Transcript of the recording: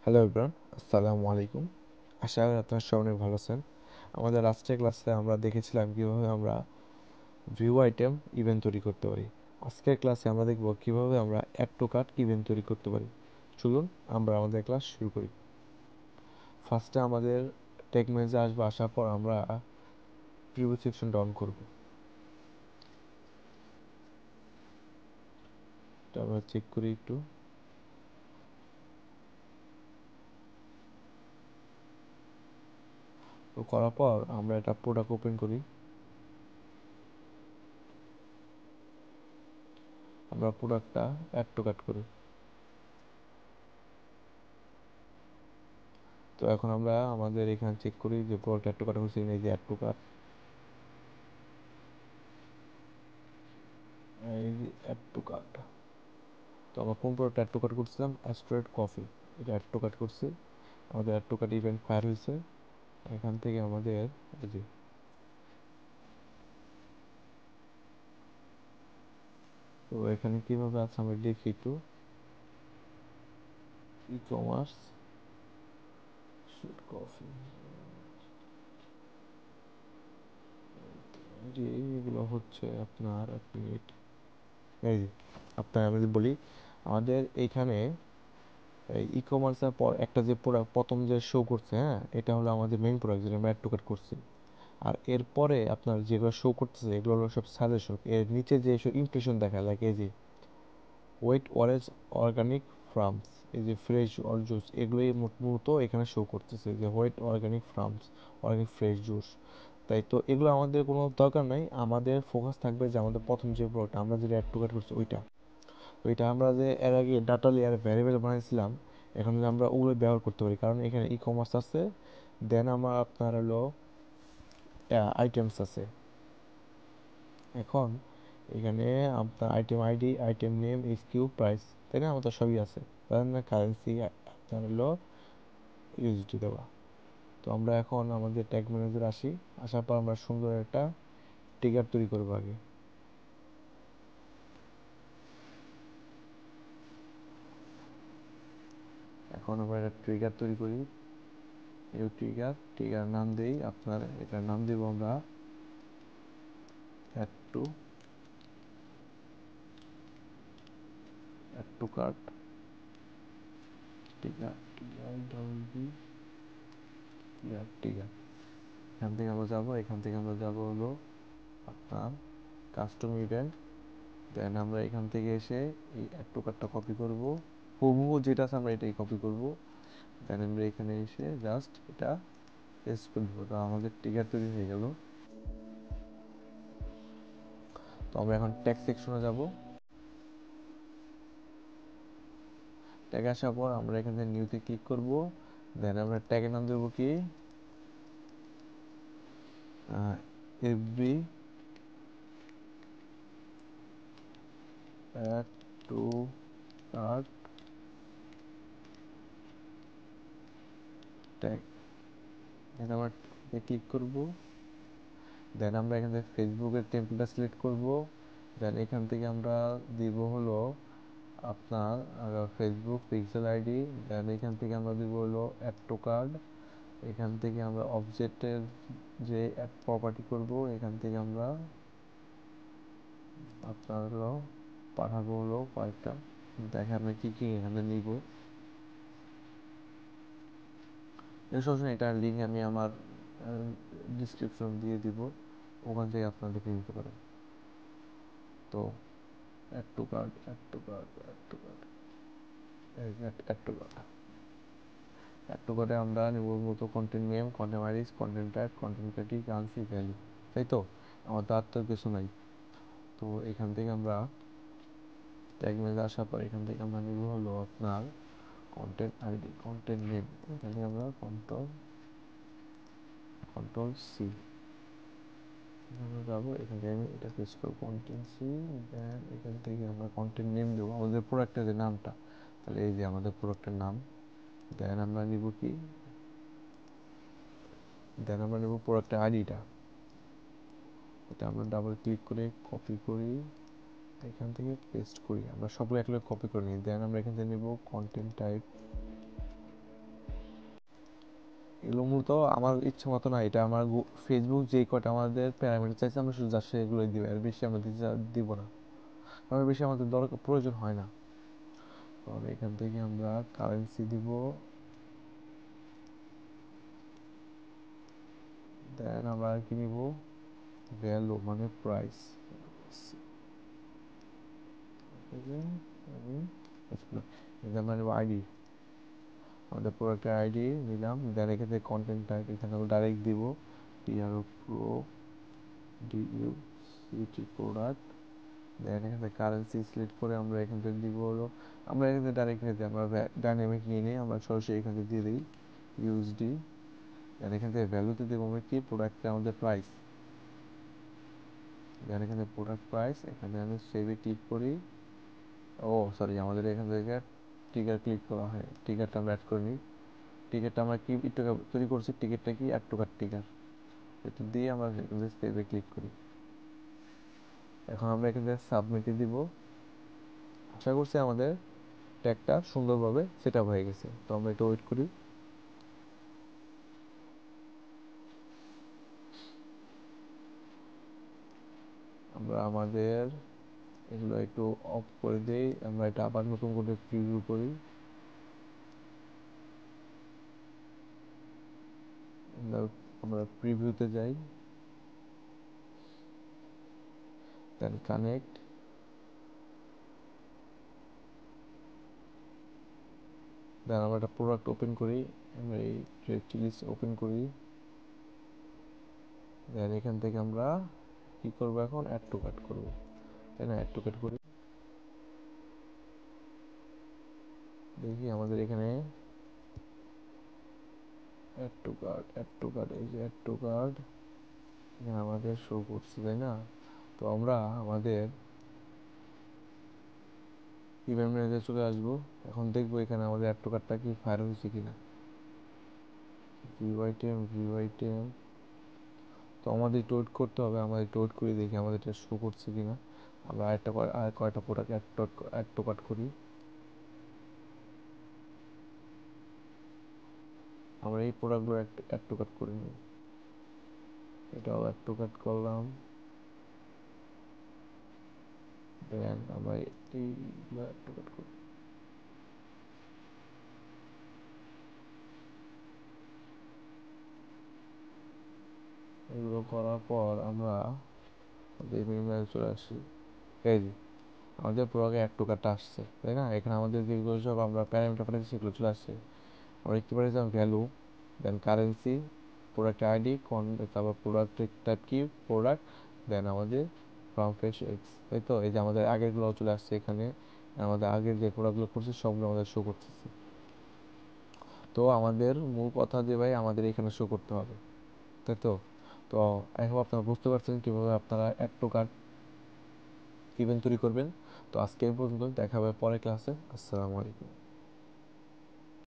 Hello everyone, আসসালামু আলাইকুম। আশা করি আপনারা সবাই অনেক ভালো আছেন। আমাদের লাস্টের ক্লাসে আমরা দেখেছিলাম কিভাবে আমরা ভিউ আইটেম ইভেন্ট তৈরি করতে পারি। আজকের ক্লাসে আমরা দেখব কিভাবে আমরা অ্যাড টু কার্ট ইভেন্ট তৈরি করতে পারি। চলুন আমরা আমাদের ক্লাস শুরু করি। ফার্স্টে আমাদের টেক ম্যানেজার আসবে, আসার পর আমরা প্রিভিউ সেকশনটা অন করব। এটা আমরা চেক করি একটু। তো করার পর আমরা এটা প্রোডাক্ট ওপেন করি। আমরা প্রোডাক্টটা অ্যাড টু কার্ট করি। তো এখন আমরা আমাদের এখানে চেক করি যে প্রোডাক্ট অ্যাড টু কার্ট হচ্ছে, এই যে অ্যাড টু কার্ট, এই যে অ্যাড টু কার্ট। তো আমরা কোন প্রোডাক্ট অ্যাড টু কার্ট করছিলাম? অ্যাস্ট্রয়েড কফি, এটা অ্যাড টু কার্ট করছি। আমাদের add to cart event fire হয়েছে। এখান থেকে আমাদের এই যে তো এখানে কীভাবে আছে আমরা দেখি একটু। ই কমার্স কফি, যে এগুলো হচ্ছে আপনার এক মিনিট, এই যে আপনার আমি যদি বলি আমাদের এইখানে ই কমার্সের পর একটা যে প্রোডাক্ট প্রথম যে শো করছে, হ্যাঁ, এটা হলো আমাদের মেইন প্রোডাক্ট যেটা আমরা অ্যাড টু কার্ট করছি। আর এরপরে আপনার যেগুলো শো করতেছে এগুলো হলো সব সাজেশন। এর নিচে যে সব ইমপ্রেশন দেখা লাগে, এই যে ওয়েট অরেঞ্জ অর্গানিক ফার্মস, এই যে ফ্রেশ অর জুস, এগুলোই মূলত এখানে শো করতেছে যে white organic farms, organic fresh juice. তাই তো এগুলো আমাদের কোনো দরকার নাই, আমাদের ফোকাস থাকবে যে আমাদের প্রথম যে প্রোডাক্ট আমরা যেটা অ্যাড টু কার্ট করছি ওইটা। তো এটা আমরা যে এর আগে ডাটা লেয়ার ভ্যারিয়েবল বানাইছিলাম, এখন যদি আমরা ওগুলো ব্যবহার করতে পারি, কারণ এখানে ই কমার্স আছে, দেন আমার আপনার হলো আইটেমস আছে। এখন এখানে আপনার item ID, item name, SQ, price, তাই না? আমাদের সবই আছে। কারেন্সি আপনার হলো ইউএসডি দেওয়া। তো আমরা এখন আমাদের ট্যাগ ম্যানেজার আসি, আসার পর আমরা সুন্দর একটা ট্রিগার তৈরি করবো আগে। এখন আমরা একটা ট্রিগার তৈরি করি। এই ট্রিগার নাম দেই, আপনার এটার নাম দেবো আমরা add to cart trigger, trigger. এখান থেকে আমরা যাবো, এখান থেকে আমরা যাবো হলো আপনার কাস্টম ইভেন্ট। দেন আমরা এখান থেকে এসে এই অ্যাড টু কার্টটা কপি করব, হুবহু যেটা আছে আমরা এটাই কপি করব। দেন আমরা এখানে এসে জাস্ট এটা পেস্ট করে দেবো। তো আমাদের ট্রিগার তৈরি হয়ে গেল। তো আমরা এখন ট্যাগ সেকশনে যাব। ট্যাগ আসার পর আমরা এখানে নিউতে ক্লিক করব। দেন আমরা ট্যাগের নাম দেবো কি, every add to cart tag. এখানে আমরা ক্লিক করব। দেন আমরা এখান থেকে ফেসবুকের টেম্পলেটটা সিলেক্ট করব। দেন এখান থেকে আমরা দিব হলো আপনার ফেসবুক পিক্সেল আইডি। দেন এখান থেকে আমরা দিব হলো অ্যাড টু কার্ড। এখান থেকে আমরা অবজেক্টের যে অ্যাড প্রপার্টি করব, এখান থেকে আমরা আপনার হলো পাঠাবো হলো কয়েকটা, দেখে আমরা কী কী এখানে নিব। সবসময় এটার লিঙ্ক আমি আমার ডিসক্রিপশন দিয়ে দিব, ওখান থেকে আপনারা দেখে নিতে পারেন। তো add to card, add to card, add to card, add to card, add to কার্ডে আমরা নিব মতো content name, content IDs, content tag, content cat, currency, value, তাই তো? আমার তো কিছু নাই। তো এখান থেকে আমরা ট্যাগ মেলে আসার পর এখান থেকে আমরা নিব হলো আপনার কন্টেন্ট আইডি, কন্টেন্ট নেম, এখানে আমরা কন্ট্রোল সি, আমরা যাবো, এখান থেকে আমি এটা পেস্ট করবো কন্টেন্ট সি। দেন এখান থেকে আমরা কন্টেন্ট নেম দেবো আমাদের প্রোডাক্টের যে নামটা, তাহলে এই যে আমাদের প্রোডাক্টের নাম। দেন আমরা নিব কি, দেন আমরা নেব প্রোডাক্টের আইডিটা, এটা আমরা ডাবল ক্লিক করে কপি করি, এখান থেকে পেস্ট করি, আমরা সবগুলো একলাগে কপি করে নিই। দেন আমরা এখান থেকে নেব কন্টেন্ট টাইপ, এগুলো মূলত আমার ইচ্ছা মতো না, এটা আমার ফেসবুক যে কটা আমাদের প্যারামিটার চাইছে আমরা শুধু জাস্ট এগুলোই দিব, আর বেশি আমরা দিব না, কারণ বেশি আমাদের দরকার প্রয়োজন হয় না। তাহলে এখান থেকে আমরা কারেন্সি দিব, দেন আমরা আর কি নিব, ভ্যালু মানে প্রাইস। আমরা নেব আইডি, আমাদের প্রোডাক্টের আইডি নিলাম, দেন এখান থেকে কন্টেন্ট টাইপ এখানে ডাইরেক্ট দিব টিআরও প্রো ডিইউ সিটি প্রোডাক্ট। দেন এখান থেকে কারেন্সি সিলেক্ট করে আমরা এখান থেকে দিব হলো, আমরা এখান থেকে ডাইরেক্ট নিয়ে দিই, আমরা ডাইনামিক নিয়ে নিই, আমরা সরাসরি এখান থেকে দিয়ে দিই ইউএসডি। দেন এখান থেকে ভ্যালুতে দেবো আমরা কি প্রোডাক্টটা আমাদের প্রাইস, দেন এখান থেকে প্রোডাক্ট প্রাইস, এখানে আমি সেভে ক্লিক করি। ও সরি, আমাদের এখান থেকে টিকার ক্লিক করা হয়, টিকারটা আমরা অ্যাড করে নিই। টিকিটটা আমরা কি একটু তৈরি করছি, টিকিটটা কি অ্যাড টু কার্ট টিকার, এটা দিয়ে আমরা সেভে ক্লিক করি। এখন আমরা এখান থেকে সাবমিটে দিব। আশা করছি আমাদের ট্যাগটা সুন্দরভাবে সেট আপ হয়ে গেছে, তো আমরা একটু ওয়েট করি। আমরা আমাদের এগুলো একটু অফ করে দিই, আমরা এটা আবার নতুন করে প্রিভিউ করি। আমরা প্রিভিউতে যাই, দেন কানেক্ট, দেন আমরা একটা প্রোডাক্ট ওপেন করি, আমরা এই রেড চিলিস ওপেন করি। দেন এখান থেকে আমরা কি করবো, এখন অ্যাড টু কার্ট করবো, তাই না? অ্যাড টু কার্ট করি, দেখি আমাদের এখানে add to cart, add to cart, এই যে অ্যাড টু কার্ট এখানে আমাদের শো করছে, তাই না? তো আমরা আমাদের ইভেন্ট ম্যানেজারে চলে আসবো, এখন দেখবো এখানে আমাদের অ্যাড টু কার্টটা কি ফায়ার হয়েছে কিনা। ভিউ আইটেম, ভিউ আইটেম, তো আমাদের একটু ওয়েট করতে হবে, আমাদের একটু ওয়েট করে দেখি আমাদের এটা শো করছে কিনা। আমরা আর কয়টা প্রোডাক্ট অ্যাড টু কার্ট করি। আমরা এই প্রোডাক্টগুলো অ্যাড টু কার্ট করে নিই, এটাও অ্যাড টু কার্ট করলাম। দেন আমরা এইগুলো অ্যাড টু কার্ট করি। এগুলো করার পর আমরা চলে আসি, এই যে আমাদের প্রোডাক্টে অ্যাড টু কার্টটা আসছে, তাই না? এখানে আমাদের যেগুলো সব আমরা প্যারামিটার ফেলেছি সেগুলো চলে আসছে। আমরা দেখতে পারি যে ভ্যালু, দেন কারেন্সি, প্রোডাক্ট আইডি, তারপর প্রোডাক্ট টাইপ কি প্রোডাক্ট, দেন আমাদের ফ্রম ফ্রেশ এক্স, তাই তো? এই যে আমাদের আগেরগুলো চলে আসছে এখানে, আমাদের আগের যে প্রোডাক্টগুলো করছে সবগুলো আমাদের শো করতেছে। তো আমাদের মূল কথা যে ভাই আমাদের এখানে শো করতে হবে, তাই তো? তো এখন আপনারা বুঝতে পারছেন কীভাবে আপনারা অ্যাড টু কার্ট ইভেন্ট তৈরি করবেন। তো আজকে এই পর্যন্ত, দেখা হবে পরের ক্লাসে। আসসালামু আলাইকুম।